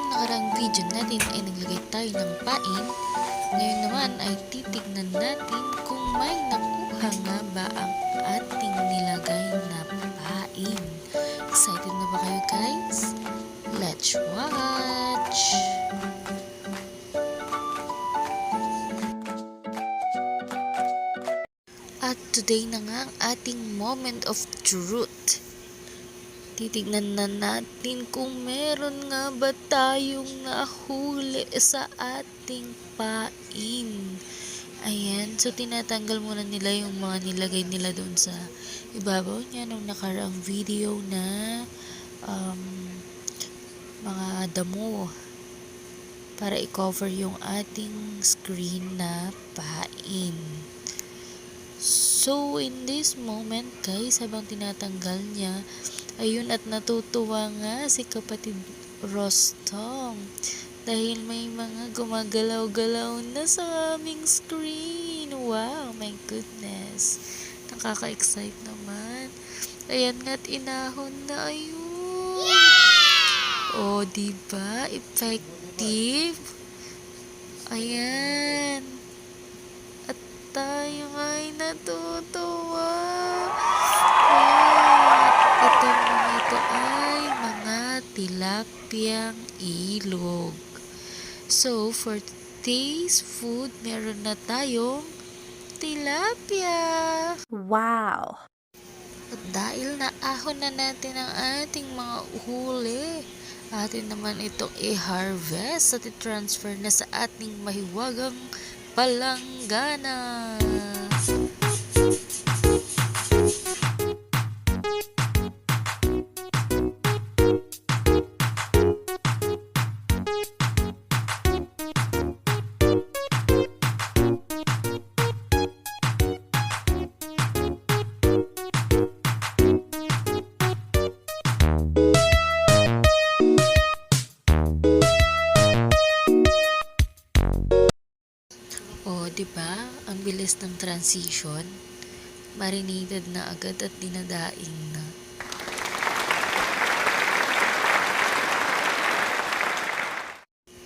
nakaraang video natin ay naglagay tayo ng pain. Ngayon naman ay titignan natin kung may nakuha nga ba ang ating nilagay na pain. Excited na ba kayo guys? Let's watch! At today na nga ang ating moment of truth. Titignan na natin kung meron nga ba tayong nahuli sa ating pain. Ayan, so tinatanggal muna nila yung mga nilagay nila doon sa ibabaw niya nung nakaraang video na mga damo para i-cover yung ating screen na pain. So, in this moment guys, habang tinatanggal niya, ayun at natutuwa nga si kapatid Rostong dahil may mga gumagalaw-galaw na sa aming screen. Wow, my goodness. Nakaka-excite naman. Ayan nga't inahon na, ayun. Yeah! O, diba? Effective. Ayan. At tayo ay natutuwa. Itong mga ito ay mga tilapiyang ilog. So, for today's food, meron na tayong tilapia. Wow! At dahil naahon na natin ang ating mga huli, atin naman itong i-harvest at i-transfer na sa ating mahiwagang palanggana. O, diba? Ang bilis ng transition. Marinated na agad at dinadaing na.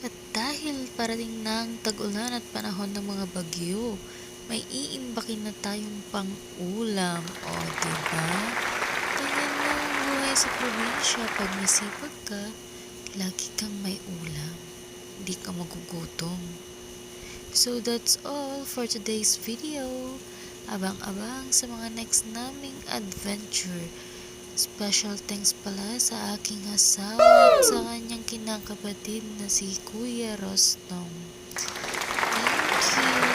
At dahil parating na ang tag-ulan at panahon ng mga bagyo, may iimbakin na tayong pang-ulam. O, diba? Ganyan lang ang buhay sa probinsya. Pag masipag ka, lagi kang may ulam. Hindi ka magugutom. So that's all for today's video. Abang-abang sa mga next naming adventure. Special thanks pala sa aking asawa at sa kanyang kinakapatid na si Kuya Rostong. Thank you!